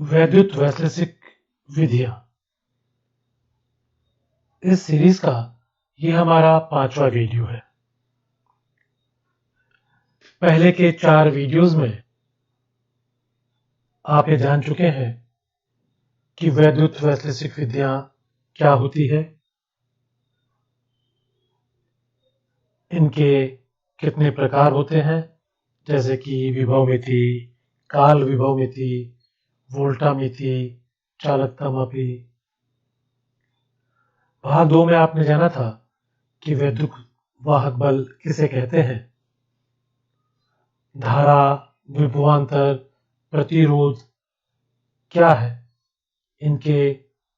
वैद्युत वैश्लेषिक विधियां। इस सीरीज का ये हमारा 5वां वीडियो है। पहले के 4 वीडियोस में आप ये जान चुके हैं कि वैद्युत वैश्लेषिक विधियां क्या होती है, इनके कितने प्रकार होते हैं, जैसे कि विभवमिति, काल विभवमिति, वोल्टामिति, चालकता मापी। भाग 2 में आपने जाना था कि वैद्युत वाहक बल किसे कहते हैं, धारा, विभवांतर, प्रतिरोध क्या है, इनके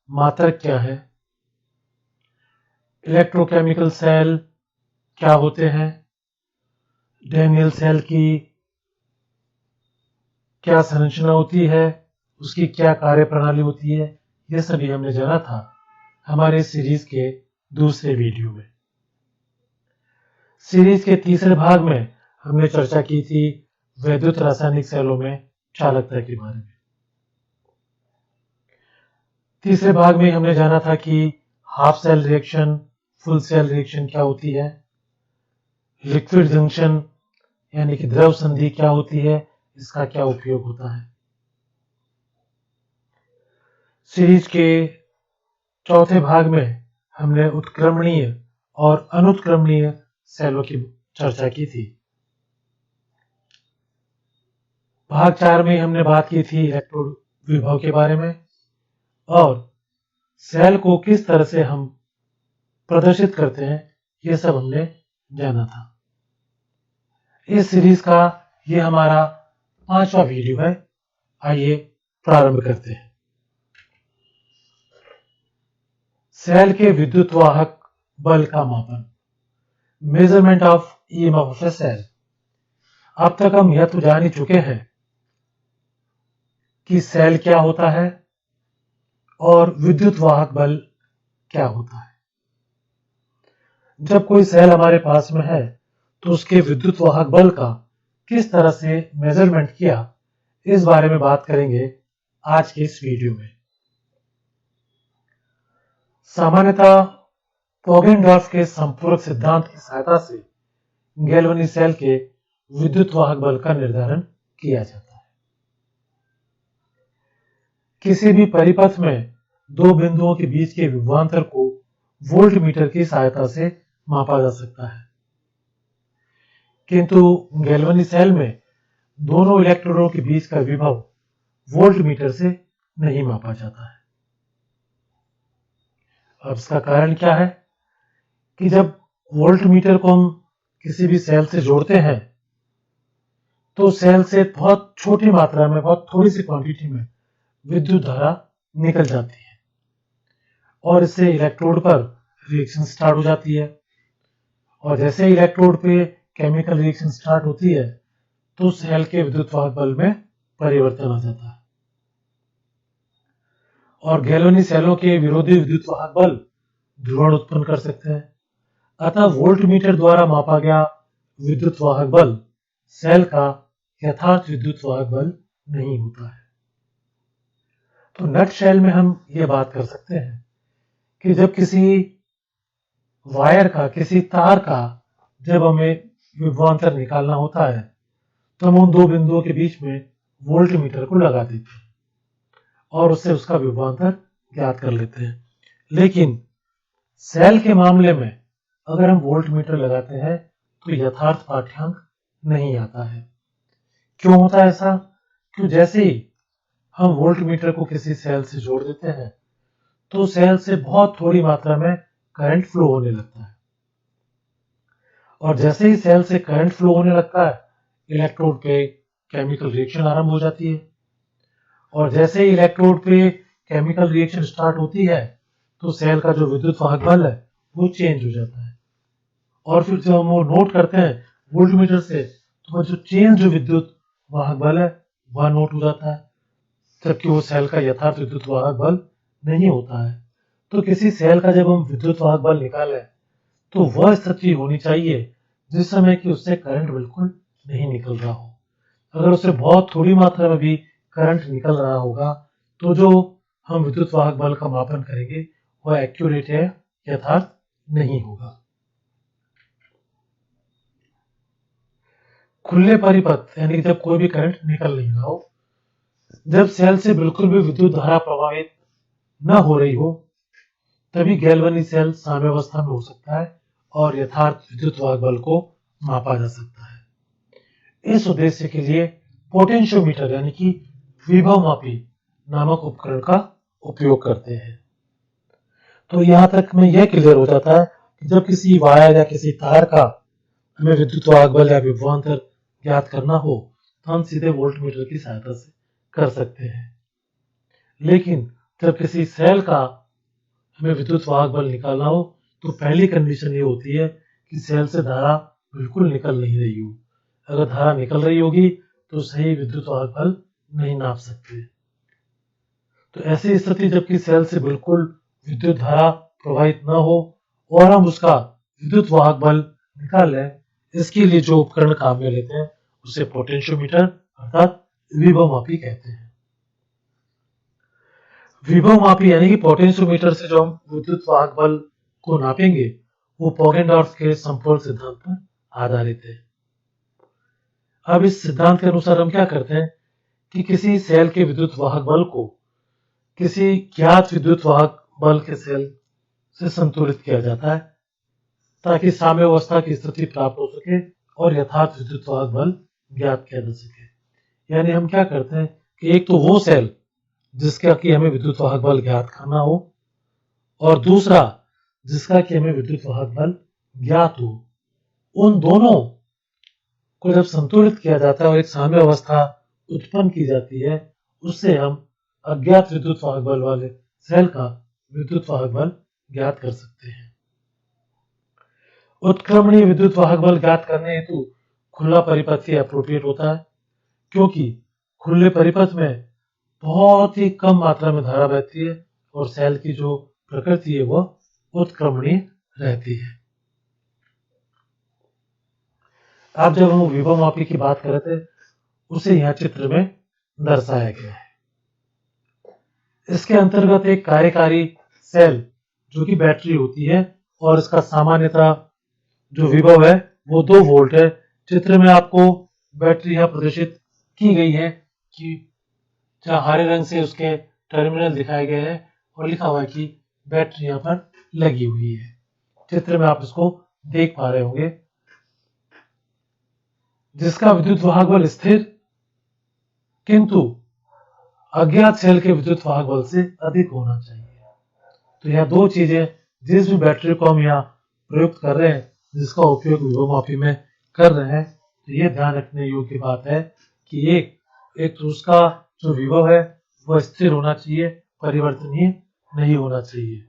मात्रक क्या है, इलेक्ट्रोकेमिकल सेल क्या होते हैं, डैनियल सेल की क्या संरचना होती है, उसकी क्या कार्यप्रणाली होती है, यह सभी हमने जाना था हमारे सीरीज के दूसरे वीडियो में। सीरीज के तीसरे भाग में हमने चर्चा की थी वैद्युत रासायनिक सेलों में चालकता के बारे में। तीसरे भाग में हमने जाना था कि half cell reaction, full cell reaction क्या होती है, लिक्विड जंक्शन यानी कि द्रव संधि क्या होती है, इसका क्या उपयोग होता है। सीरीज के चौथे भाग में हमने उत्क्रमणीय और अनुत्क्रमणीय सेलों की चर्चा की थी। भाग 4 में हमने बात की थी इलेक्ट्रोड विभव के बारे में और सेल को किस तरह से हम प्रदर्शित करते हैं, यह सब हमने जाना था। इस सीरीज का यह हमारा 5वां वीडियो है। आइए प्रारंभ करते हैं। सेल के विद्युत वाहक बल का मापन, measurement of EMF of a cell. अब तक हम यह तो जान ही चुके हैं कि सेल क्या होता है और विद्युत वाहक बल क्या होता है। जब कोई सेल हमारे पास में है तो उसके विद्युत वाहक बल का किस तरह से मेजरमेंट किया, इस बारे में बात करेंगे आज के इस वीडियो में। सामान्यतः पोगेनडॉर्फ के संपूरक सिद्धांत की सहायता से गैल्वेनी सेल के विद्युत वाहक बल का निर्धारण किया जाता है। किसी भी परिपथ में दो बिंदुओं के बीच के विभवांतर को वोल्ट मीटर की सहायता से मापा जा सकता है, किंतु गैल्वेनी सेल में दोनों इलेक्ट्रोडों के बीच का विभव वोल्ट मीटर से नहीं मापा जाता है। अब इसका कारण क्या है कि जब वोल्ट मीटर को हम किसी भी सेल से जोड़ते हैं तो सेल से बहुत छोटी मात्रा में, बहुत थोड़ी सी क्वांटिटी में विद्युत धारा निकल जाती है और इससे इलेक्ट्रोड पर रिएक्शन स्टार्ट हो जाती है। और जैसे इलेक्ट्रोड पे केमिकल रिएक्शन स्टार्ट होती है तो सेल के विद्युत वाहक बल में परिवर्तन आ जाता है और गैल्वेनी सेलों के विरोधी विद्युत वाहक बल ध्रुवण उत्पन्न कर सकते हैं। अतः वोल्ट मीटर द्वारा मापा गया विद्युत वाहक बल सेल का यथार्थ विद्युत वाहक बल नहीं होता है। तो नट शेल में हम ये बात कर सकते हैं कि जब किसी वायर का, किसी तार का जब हमें विभवांतर निकालना होता है तो हम उन दो बिंदुओं के बीच में वोल्ट मीटर को लगा देते हैं और उससे उसका विभवांतर ज्ञात कर लेते हैं। लेकिन सेल के मामले में अगर हम वोल्ट मीटर लगाते हैं तो यथार्थ पाठ्यांक नहीं आता है। क्यों होता है ऐसा? क्यों जैसे ही हम वोल्ट मीटर को किसी सेल से जोड़ देते हैं तो सेल से बहुत थोड़ी मात्रा में करंट फ्लो होने लगता है और जैसे ही सेल से करंट फ्लो होने लगता है इलेक्ट्रोड पे केमिकल रिएक्शन आरंभ हो जाती है और जैसे ही इलेक्ट्रोड पे केमिकल रिएक्शन स्टार्ट होती है तो सेल का जो विद्युत वाहक बल है वो चेंज हो जाता है और फिर जब हम वो नोट करते हैं वोल्ट मीटर से तो जो चेंज जो विद्युत वाहक बल है वह नोट हो जाता है, जबकि वो सेल का यथार्थ विद्युत वाहक बल नहीं होता है। तो किसी सेल का जब हम विद्युत वाहक बल निकालें तो वह स्थिति होनी चाहिए जिस समय कि उससे करंट बिल्कुल नहीं निकल रहा हो। अगर उससे बहुत थोड़ी मात्रा में भी करंट निकल रहा होगा तो जो हम विद्युत वाहक बल का मापन करेंगे वह एक्यूरेट है, यथार्थ नहीं होगा। खुले परिपथ यानी कि जब कोई भी करंट निकल नहीं रहा हो, जब सेल से बिल्कुल भी विद्युत धारा प्रवाहित न हो रही हो, तभी गैल्वेनिक सेल साम्यावस्था में हो सकता है और यथार्थ विद्युत वाहक बल को मापा जा सकता है। इस उद्देश्य के लिए पोटेंशियोमीटर यानी कि विभवमापी नामक उपकरण का उपयोग करते हैं। तो यहां तक में यह क्लियर हो जाता है कि जब किसी वायर या किसी तार का हमें विद्युत वाहक बल या विभवांतर ज्ञात करना हो तो हम सीधे वोल्टमीटर की सहायता से कर सकते हैं। लेकिन जब किसी सेल का हमें विद्युत वाहक बल निकालना हो तो पहली कंडीशन ये होती है कि सेल से धारा बिल्कुल निकल नहीं रही हो। अगर धारा निकल रही होगी तो सही विद्युत वाहक बल नहीं नाप सकते। तो ऐसी स्थिति जबकि सेल से बिल्कुल विद्युत धारा प्रवाहित न हो और हम उसका विद्युत वाहक बल निकाल लें, इसके लिए जो उपकरण काम में लेते हैं उसे पोटेंशियोमीटर अर्थात विभवमापी कहते हैं। विभवमापी यानी कि पोटेंशियोमीटर से जो हम विद्युत वाहक बल को नापेंगे वो पॉगेनडॉर्फ के समतोल सिद्धांत पर आधारित है। अब इस सिद्धांत के अनुसार हम क्या करते हैं कि किसी सेल के विद्युत वाहक बल को किसी ज्ञात विद्युत वाहक बल के सेल से संतुलित किया जाता है ताकि साम्यावस्था की स्थिति प्राप्त हो सके और यथार्थ विद्युत वाहक बल ज्ञात किया जा सके। यानी हम क्या करते हैं कि एक तो वो सेल जिसका कि हमें विद्युत वाहक बल ज्ञात करना हो और दूसरा जिसका कि हमें विद्युत वाहक बल ज्ञात हो, उन दोनों को जब संतुलित किया जाता है और एक साम्यावस्था उत्पन्न की जाती है, उससे हम अज्ञात विद्युत वाहक बल वाले सेल का विद्युत वाहक बल ज्ञात कर सकते हैं। उत्क्रमणीय विद्युत वाहक बल ज्ञात करने हेतु खुला परिपथ ही अप्रोप्रिएट होता है, क्योंकि खुले परिपथ में बहुत ही कम मात्रा में धारा बहती है और सेल की जो प्रकृति है वह उत्क्रमणीय रहती है। अब जब हम विभवमापी की बात कर रहे थे उसे यहाँ चित्र में दर्शाया गया है। इसके अंतर्गत एक कार्यकारी सेल जो कि बैटरी होती है और इसका सामान्यतः जो विभव है वो 2 वोल्ट है। चित्र में आपको बैटरी यहाँ प्रदर्शित की गई है कि जहाँ हरे रंग से उसके टर्मिनल दिखाए गए हैं और लिखा हुआ है कि बैटरी यहाँ पर लगी हुई है। चित्र में आप इसको देख पा रहे होंगे, जिसका विद्युत वाहक बल स्थिर किंतु अज्ञात सेल के विद्युत वाहक बल से अधिक होना चाहिए। तो यह 2 चीजें जिस भी बैटरी को हम यहाँ प्रयुक्त कर रहे हैं, जिसका उपयोग विभवमापी में कर रहे हैं, तो यह ध्यान रखने योग्य बात है कि एक तो उसका जो विभव है वह स्थिर होना चाहिए, परिवर्तनीय नहीं होना चाहिए।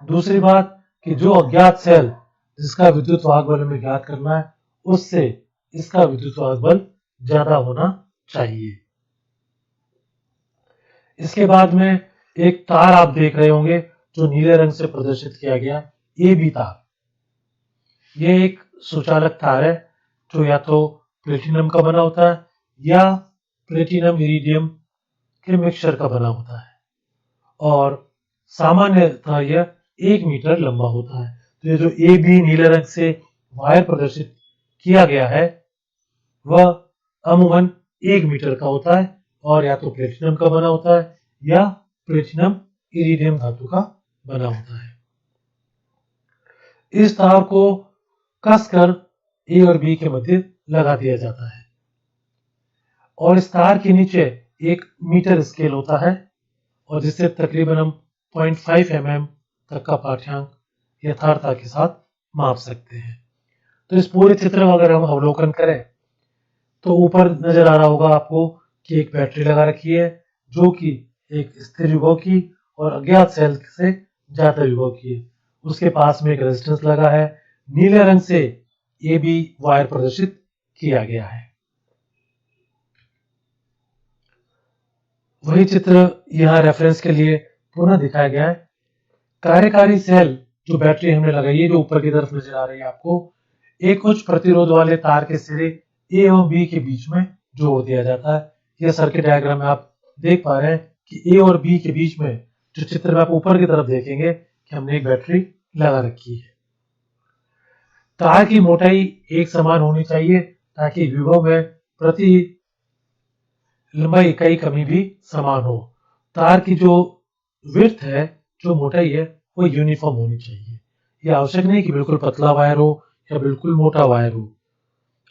दूसरी बात कि जो अज्ञात सेल जिसका विद्युत वाहक बल हमें ज्ञात करना है उससे इसका विद्युत वाहक बल ज्यादा होना चाहिए। इसके बाद में एक तार आप देख रहे होंगे जो नीले रंग से प्रदर्शित किया गया है, ए बी तार। यह एक सुचालक तार है जो या तो प्लेटिनम का बना होता है या प्लेटिनम इरिडियम के मिक्सचर का बना होता है और सामान्यतः यह 1 मीटर लंबा होता है। तो ये जो ए बी नीले रंग से वायर प्रदर्शित किया गया है वह अमूमन 1 मीटर का होता है और या तो प्लेटिनम का बना होता है या प्लेटिनम इरिडियम धातु का बना होता है। इस तार को कसकर ए और बी के मध्य लगा दिया जाता है और इस तार के नीचे एक मीटर स्केल होता है और जिससे तकरीबन हम 0.5 mm तक का पाठ्यांक यथार्थता के साथ माप सकते हैं। तो इस पूरे चित्र में अगर हम अवलोकन करें तो ऊपर नजर आ रहा होगा आपको कि एक बैटरी लगा रखी है जो कि एक स्थिर विभव की और अज्ञात सेल से ज्यादा विभव की है। उसके पास में एक रेजिस्टेंस लगा है, नीले रंग से ए बी वायर प्रदर्शित किया गया है। वही चित्र यहाँ रेफरेंस के लिए पुनः दिखाया गया है। कार्यकारी सेल जो बैटरी हमने लगाई है जो ऊपर की तरफ नजर आ रही है आपको, एक उच्च प्रतिरोध वाले तार के सिरे ए और बी के बीच में जोड़ दिया जाता है। यह सर्किट डायग्राम में आप देख पा रहे हैं कि ए और बी के बीच में जो चित्र में आप ऊपर की तरफ देखेंगे कि हमने एक बैटरी लगा रखी है। तार की मोटाई एक समान होनी चाहिए ताकि विभव में प्रति लंबाई इकाई कमी भी समान हो। तार की जो विड्थ है, जो मोटाई है, वो यूनिफॉर्म होनी चाहिए। यह आवश्यक नहीं कि बिल्कुल पतला वायर हो या बिल्कुल मोटा वायर हो।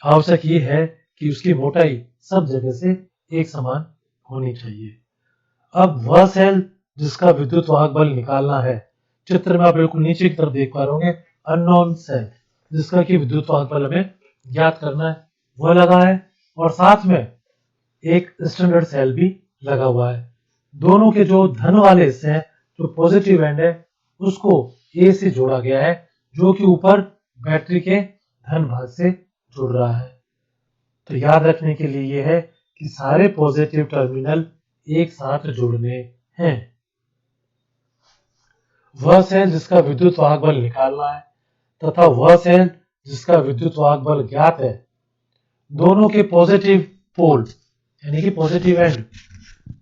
आवश्यक ये है कि उसकी मोटाई सब जगह से एक समान होनी चाहिए। अब वह सेल जिसका विद्युत वाहक बल निकालना है, चित्र में आप बिल्कुल नीचे की तरफ देख पा रहे होंगे अननोन सेल जिसका कि विद्युत वाहक बल हमें ज्ञात करना है, वह लगा है और साथ में एक स्टैंडर्ड सेल भी लगा हुआ है। दोनों के जो धन वाले हिस्से हैं, जो पॉजिटिव एंड है, उसको ए से जोड़ा गया है जो कि ऊपर बैटरी के धन भाग से जुड़ रहा है। तो याद रखने के लिए यह है कि सारे पॉजिटिव टर्मिनल एक साथ जुड़ने हैं। वह सेल जिसका विद्युत वाहक बल निकालना है तथा वह सेल जिसका विद्युत वाहक बल ज्ञात है, दोनों के पॉजिटिव पोल यानी कि पॉजिटिव एंड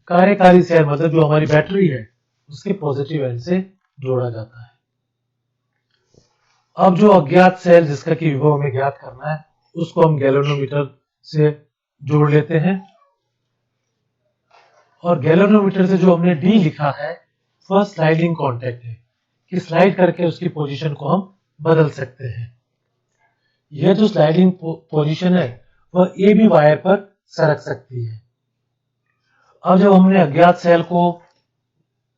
कार्यकारी सेल मतलब जो हमारी बैटरी है उसके पॉजिटिव एंड से जोड़ा जाता है। अब जो अज्ञात सेल जिसका कि विभव हमें ज्ञात करना है उसको हम गैल्वेनोमीटर से जोड़ लेते हैं और गैल्वेनोमीटर से जो हमने डी लिखा है वह स्लाइडिंग कांटेक्ट है कि स्लाइड करके उसकी पोजीशन को हम बदल सकते हैं। यह जो स्लाइडिंग पोजीशन है वह ए बी वायर पर सरक सकती है। अब जब हमने अज्ञात सेल को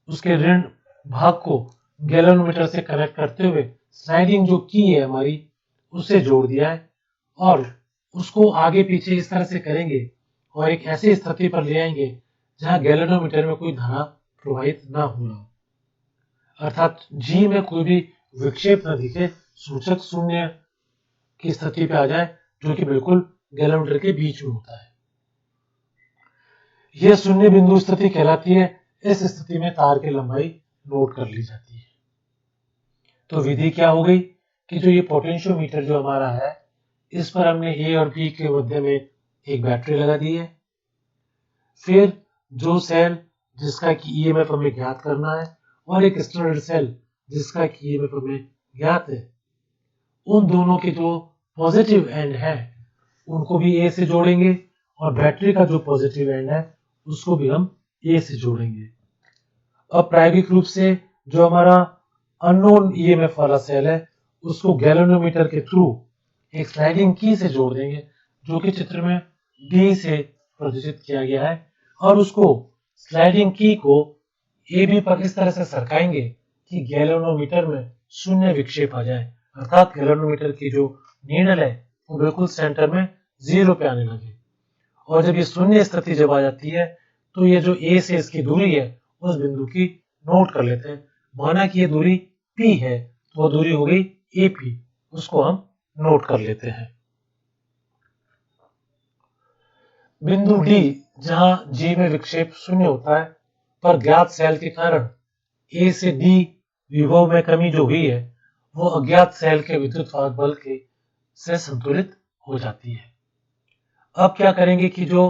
उसके ऋण भाग को गैल्वेनोमीटर से कनेक्ट करते हुए स्लाइडिंग जो की है हमारी उससे जोड़ दिया है और उसको आगे पीछे इस तरह से करेंगे और एक ऐसी स्थिति पर ले आएंगे जहां गैल्वेनोमीटर में कोई धारा प्रवाहित ना हो रहा हो, अर्थात जी में कोई भी विक्षेप न दिखे, सूचक शून्य की स्थिति पे आ जाए जो कि बिल्कुल गैल्वेनोमीटर के बीच में होता है। यह शून्य बिंदु स्थिति कहलाती है। इस स्थिति में तार की लंबाई नोट कर ली जाती है। तो विधि क्या हो गई कि जो ये पोटेंशियोमीटर जो हमारा है इस पर हमने ए और बी के मध्य में एक बैटरी लगा दी है। फिर जो सेल जिसका कि ईएमएफ हमें ज्ञात करना है और एक स्टैंडर्ड सेल जिसका कि ईएमएफ हमें ज्ञात है, उन दोनों के जो पॉजिटिव एंड है उनको भी ए से जोड़ेंगे और बैटरी का जो पॉजिटिव एंड है उसको भी हम ए से जोड़ेंगे। अब प्रायोगिक रूप से जो हमारा अननोन ईएमएफ वाला सेल है उसको गैल्वेनोमीटर के थ्रू एक स्लाइडिंग की से जोड़ देंगे जो कि चित्र में डी से प्रदर्शित किया गया है और उसको स्लाइडिंग की को ए बी पर इस तरह से सरकाएंगे कि गैल्वेनोमीटर में शून्य विक्षेप आ जाए, अर्थात गैल्वेनोमीटर की जो नीडल है वो बिल्कुल सेंटर में 0 पे आने लगे। और जब ये शून्य स्थिति जब आ जाती है तो ये जो ए से इसकी दूरी है उस बिंदु की नोट कर लेते हैं। माना कि ये दूरी P है तो वो दूरी हो गई AP, उसको हम नोट कर लेते हैं। बिंदु D जहां G में विक्षेप शून्य होता है पर ज्ञात सेल के कारण A से D विभव में कमी जो हुई है वो अज्ञात सेल के विद्युत वाहक बल के से संतुलित हो जाती है। अब क्या करेंगे कि जो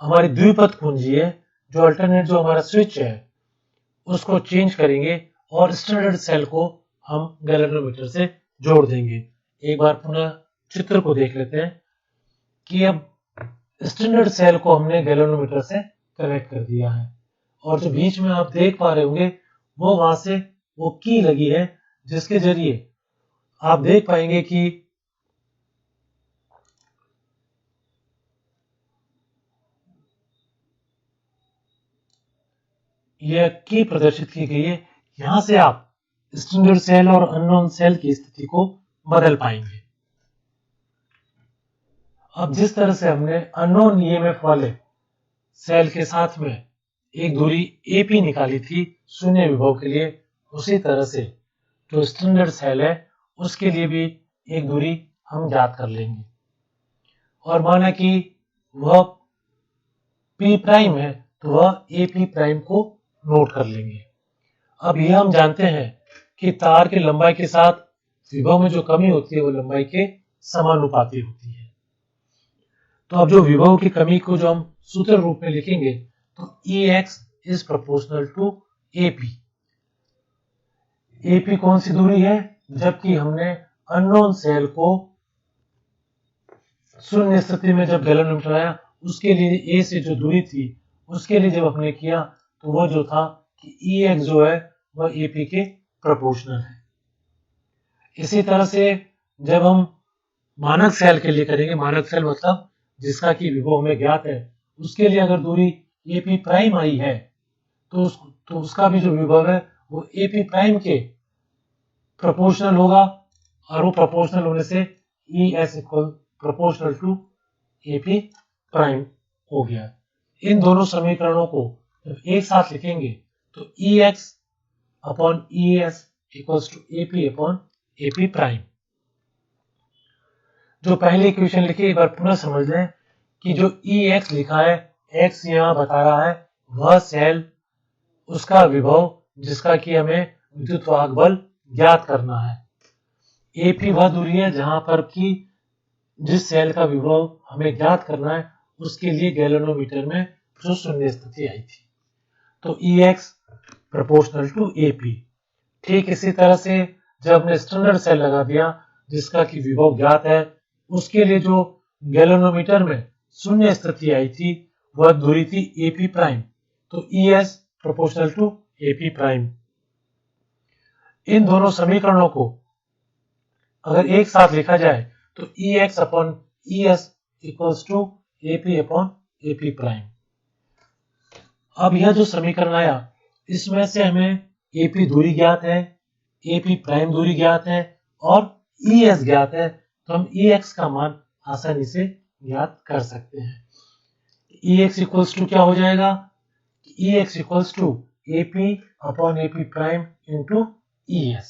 हमारी द्विपद कुंजी है, जो अल्टरनेट जो हमारा स्विच है उसको चेंज करेंगे और स्टैंडर्ड सेल को हम गैल्वेनोमीटर से जोड़ देंगे। एक बार पुनः चित्र को देख लेते हैं कि अब स्टैंडर्ड सेल को हमने गैल्वेनोमीटर से कनेक्ट कर दिया है और जो बीच में आप देख पा रहे होंगे वो वहां से वो की लगी है जिसके जरिए आप देख पाएंगे कि यह की प्रदर्शित की गई है। यहां से आप स्टैंडर्ड सेल और अननोन सेल की स्थिति को बदल पाएंगे। अब जिस तरह से हमने अननोन ईएमएफ वाले सेल के साथ में एक दूरी AP निकाली थी शून्य विभव के लिए, उसी तरह से जो स्टैंडर्ड सेल है उसके लिए भी एक दूरी हम ज्ञात कर लेंगे और माना कि वह P प्राइम है तो वह AP प्राइम को नोट कर लेंगे। अब यह हम जानते हैं कि तार की लंबाई के साथ विभव में जो कमी होती है वो लंबाई के समानुपाती होती है। तो अब जो विभव की कमी को जो हम सूत्र रूप में लिखेंगे तो EX is proportional to AP। AP कौन सी दूरी है? जबकि हमने अननोन सेल को शून्य स्थिति में जब गैल्वेनोमीटर आया उसके लिए A से जो दूरी थी उसके लिए जब हमने किया तो वो जो था कि EX जो है वह AP के प्रोपोर्शनल है। इसी तरह से जब हम मानक सेल के लिए करेंगे, मानक सेल मतलब जिसका कि विभव हमें ज्ञात है, उसके लिए अगर दूरी AP प्राइम आई है तो उसका भी जो विभव है वो AP प्राइम के प्रोपोर्शनल होगा और वो प्रोपोर्शनल होने से ES equal proportional to AP prime हो गया। इन दोनों समीकरणों को जब एक साथ लिखेंगे तो EX upon ES equals to AP upon AP prime. जो पहली इक्वेशन लिखी एक बार पुनः समझ लें कि जो EX लिखा है, X यहाँ बता रहा है वह सेल उसका विभव जिसका कि हमें विद्युत वाहक बल ज्ञात करना है। AP वह दूरी है जहां पर कि जिस सेल का विभव हमें ज्ञात करना है उसके लिए गैल्वेनोमीटर में जो शून्य स्थिति आई थी, तो EX प्रोपोर्शनल टू AP। ठीक इसी तरह से जब हमने स्टैंडर्ड सेल लगा दिया जिसका कि विभव ज्ञात है, उसके लिए जो गैल्वेनोमीटर में शून्य स्थिति आई थी वह दूरी थी AP प्राइम, तो ES proportional to AP prime. इन दोनों समीकरणों को अगर एक साथ लिखा जाए तो EX upon ES equals to AP upon AP prime. अब यह जो समीकरण आया इसमें से हमें AP दूरी ज्ञात है, AP प्राइम दूरी ज्ञात है और ES ज्ञात है, तो हम EX का मान आसानी से ज्ञात कर सकते हैं। EX इक्वल्स टू क्या हो जाएगा? EX equals to AP upon AP prime into ES।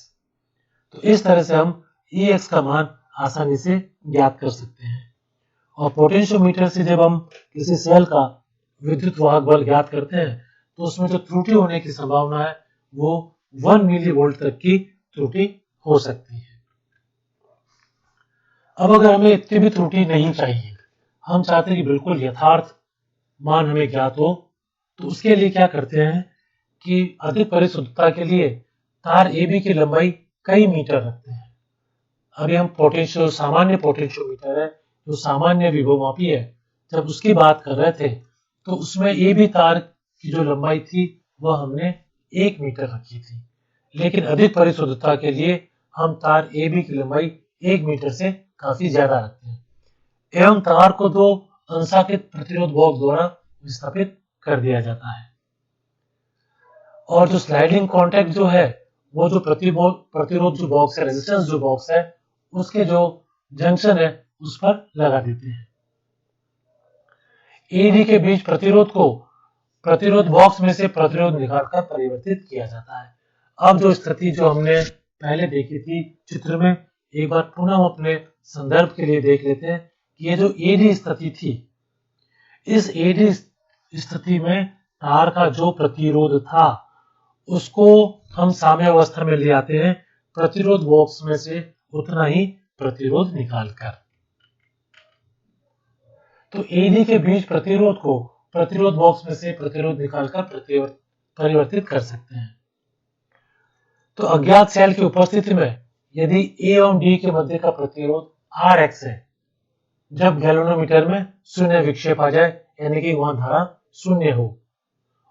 तो इस तरह से हम EX का मान आसानी से ज्ञात कर सकते हैं। और पोटेंशियोमीटर से जब हम किसी सेल का विद्युत वाहक बल ज्ञात करते हैं तो उसमें जो त्रुटि होने की संभावना है वो 1 मिलीवोल्ट तक की त्रुटि हो सकती है। अब अगर हमें इतनी भी त्रुटि नहीं चाहिए, हम चाहते हैं कि बिल्कुल यथार्थ मान हमें ज्ञात हो, तो उसके लिए क्या करते हैं कि अधिक परिशुद्धता के लिए तार AB की लंबाई कई मीटर रखते हैं। अभी हम सामान्य पोटेंशियोमीटर है जो सामान्य विभवमापी है, जब उसकी बात कर रहे थे तो उसमें AB तार की जो लंबाई थी वह हमने 1 मीटर रखी थी, लेकिन अधिक परिशुद्धता के लिए हम तार AB की लंबाई 1 मीटर से काफी ज्यादा रखते हैं एवं तार को 2 अंशांकित प्रतिरोध बॉक्स द्वारा विस्थापित कर दिया जाता है। और जो स्लाइडिंग कॉन्टैक्ट जो है वो जो प्रतिरोध जो बॉक्स है, रेजिस्टेंस जो बॉक्स है, उसके जो जंक्शन है उस पर लगा देते हैं। AD के बीच प्रतिरोध को प्रतिरोध बॉक्स में से प्रतिरोध निकालकर परिवर्तित किया जाता है। अब जो स्थिति जो हमने पहले देखी थी चित्र में, एक बार पुनः हम अपने संदर्भ के लिए देख लेते हैं कि ये जो AD स्थिति थी, इस AD स्थिति में तार का जो प्रतिरोध था उसको हम साम्यावस्था में ले आते हैं प्रतिरोध बॉक्स में से उतना ही प्रतिरोध निकालकर। तो AD के बीच प्रतिरोध को प्रतिरोध बॉक्स में से प्रतिरोध निकालकर परिवर्तित कर सकते हैं। तो अज्ञात सेल की उपस्थिति में यदि A एवं D के मध्य का प्रतिरोध Rx है, जब गैल्वेनोमीटर में शून्य विक्षेप आ जाए यानी कि वहां धारा शून्य हो,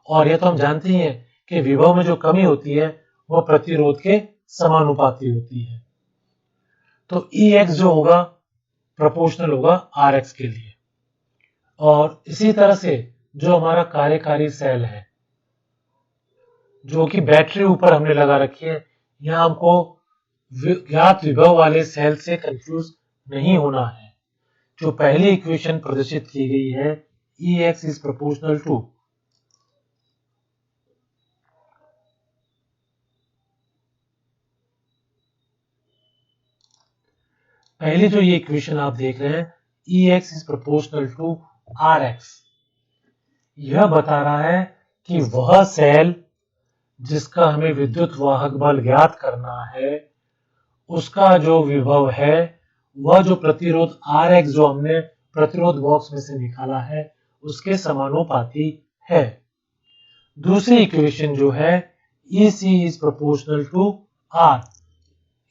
और यह तो हम जानते ही हैं कि विभव में जो कमी होती है वह प्रतिरोध के समानुपाती होती है, तो EX जो होगा प्रोपोर्शनल होगा RX के लिए। और इसी तरह से जो हमारा कार्यकारी सेल है जो कि बैटरी ऊपर हमने लगा रखी है, यहां हमको ज्ञात विभव वाले सेल से कंफ्यूज नहीं होना है। जो पहली इक्वेशन प्रदर्शित की गई है EX इज प्रोपोर्शनल टू पहली जो ये इक्वेशन आप देख रहे हैं EX is proportional to RX, यह बता रहा है कि वह सेल जिसका हमें विद्युत वाहक बल ज्ञात करना है उसका जो विभव है वह जो प्रतिरोध RX जो हमने प्रतिरोध बॉक्स में से निकाला है उसके समानुपाती है। दूसरी इक्वेशन जो है EC is proportional to R,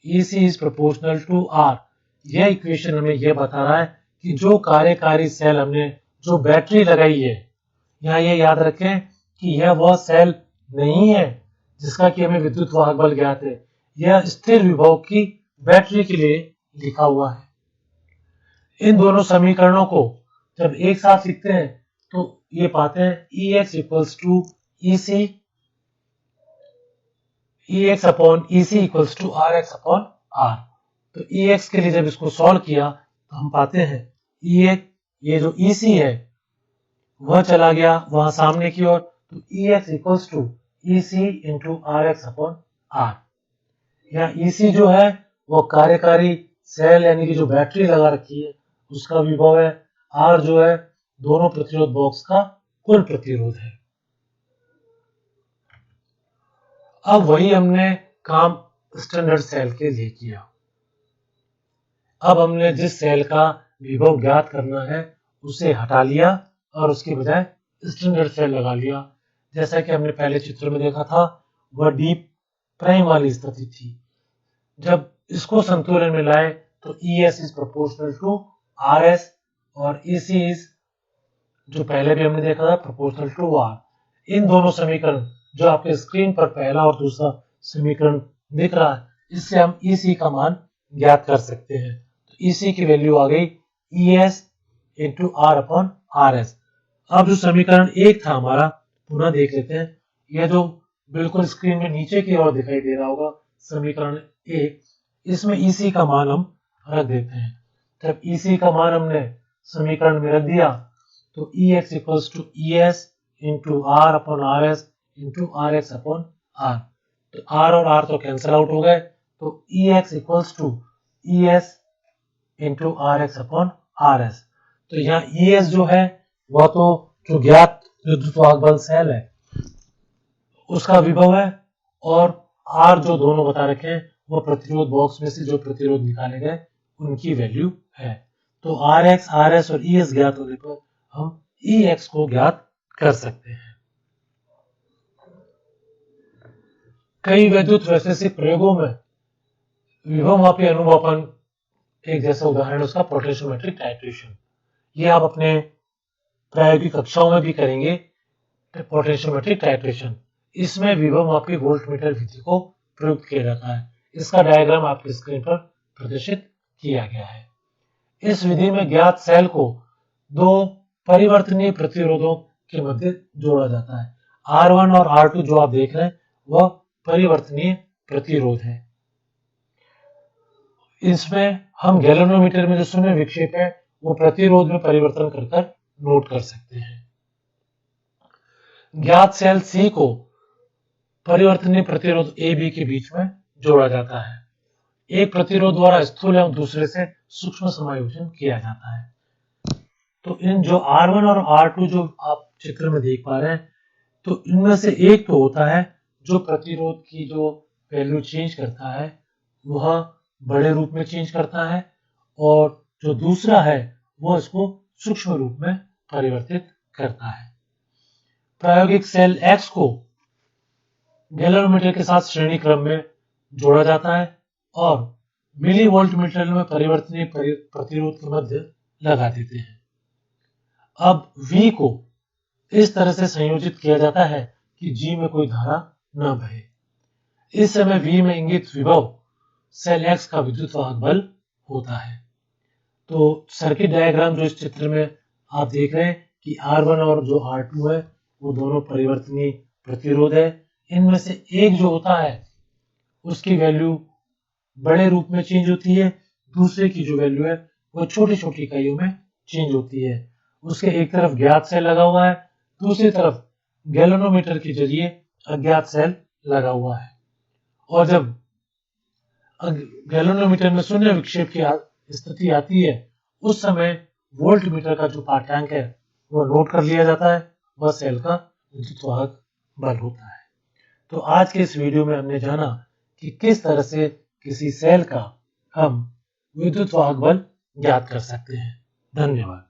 EC is proportional to R, यह इक्वेशन हमें यह बता रहा है कि जो कार्यकारी सेल हमने जो बैटरी लगाई है, यहाँ ये याद रखें कि यह वह सेल नहीं है जिसका कि हमें विद्युत वाहक बल ज्ञात है, यह स्थिर विभव की बैटरी के लिए लिखा हुआ है। इन दोनों समीकरणों को जब एक साथ लिखते हैं तो ये पाते हैं EX equals to EC, EX upon EC equals to RX upon R। तो EX के लिए जब इसको सॉल्व किया तो हम पाते हैं EX, ये जो EC है वह चला गया वहां सामने की ओर, तो EX equals to EC into RX upon R। यहाँ EC जो है वो कार्यकारी सेल यानी कि जो बैटरी लगा रखी है उसका विभव है, R जो है दोनों प्रतिरोध बॉक्स का कुल प्रतिरोध है। अब वही हमने काम स्टैंडर्ड सेल के लिए किया। अब हमने जिस सेल का विभव ज्ञात करना है उसे हटा लिया और उसकी बजाय स्टैंडर्ड सेल लगा लिया। जैसा कि हमने पहले चित्र में देखा था वह डी प्राइम वाली स्थिति थी। जब इसको संतुलन में लाए तो ES is proportional to RS और EC इज, जो पहले भी हमने देखा था, प्रोपोर्शनल टू R। इन दोनों समीकरण जो आपके स्क्रीन पर पहला और दूसरा समीकरण दिख रहा है, इससे हम EC का मान ज्ञात कर सकते हैं। तो EC की वैल्यू आ गई ES into R upon RS। अब जो समीकरण एक था हमारा पुनः देख लेते हैं। यह जो बिल्कुल स्क्रीन में नीचे की ओर दिखाई दे रहा होगा समीकरण एक, इसमें EC का मान हम रख देते हैं। जब EC का मान हमने समीकरण में रख दिया तो EX equals to ES into R upon RS into RX upon R। तो R और R तो कैंसिल आउट हो गए, तो EX equals to ES into RX upon RS। तो यहाँ ES जो है वह तो जो ज्ञात विद्युत वाहक बल सेल है उसका विभव है, और R जो दोनों बता रखे हैं वह प्रतिरोध बॉक्स में से जो प्रतिरोध निकाले गए उनकी वैल्यू है। तो RX, RS और ES ज्ञात होने पर हम EX को ज्ञात कर सकते हैं। कई विद्युत वैशेषिक प्रयोगों में विभव मापी अनुमापन एक जैसा उदाहरण है उसका पोटेंशियोमेट्रिक टाइट्रेशन। ये आप अपने प्रायोगिक कक्षाओं में भी करेंगे। पोटेंशियोमेट्रिक टाइट्रेशन, इसमें विभव मापी वोल्टमीटर विधि को प्रयुक्त किया जाता है। इसका डायग्राम आपकी स्क्रीन पर प्रदर्शित किया गया है। इस विधि में ज्ञात सेल को दो परिवर्तनीय प्रतिरोधों के मध्य जोड़ा जाता है। R1 और R2 जो आप देख रहे हैं वह परिवर्तनीय प्रतिरोध है। इसमें हम गैल्वेनोमीटर में जो शून्य विक्षेप है वो प्रतिरोध में परिवर्तन कर नोट कर सकते हैं। ज्ञात सेल C को परिवर्तनीय प्रतिरोध AB के बीच में जोड़ा जाता है। एक प्रतिरोध द्वारा स्थूल एवं दूसरे से सूक्ष्म समायोजन किया जाता है। तो इन जो R1 और R2 जो आप चित्र में देख पा रहे हैं, तो इनमें से एक तो होता है जो प्रतिरोध की जो वैल्यू चेंज करता है वह बड़े रूप में चेंज करता है, और जो दूसरा है वह इसको सूक्ष्म रूप में परिवर्तित करता है। प्रायोगिक सेल X को गैल्वेनोमीटर के साथ श्रेणी क्रम में जोड़ा जाता है और मिली वोल्ट मीटर में परिवर्तनीय प्रतिरोध के मध्य लगा देते हैं। अब V को इस तरह से संयोजित किया जाता है कि G में कोई धारा न बहे। इस समय V में इंगित विभव सेल X का विद्युत वाहक बल होता है। तो सर्किट डायग्राम जो इस चित्र में आप देख रहे हैं कि R1 और जो R2 है वो दोनों परिवर्तनीय प्रतिरोध है। इनमें से एक जो होता है उसकी वैल्यू बड़े रूप में चेंज होती है, दूसरे की जो वैल्यू है वो छोटी छोटी इकाइयों में चेंज होती है। उसके एक तरफ ज्ञात सेल लगा हुआ है, दूसरी तरफ गैल्वेनोमीटर के जरिए अज्ञात सेल लगा हुआ है। और जब गैल्वेनोमीटर में शून्य विक्षेप की स्थिति आती है उस समय वोल्ट मीटर का जो पाठ्यांक है वो नोट कर लिया जाता है, वह सेल का विद्युत वाहक बल होता है। तो आज के इस वीडियो में हमने जाना कि किस तरह से किसी सेल का हम विद्युत वाहक बल ज्ञात कर सकते हैं। धन्यवाद।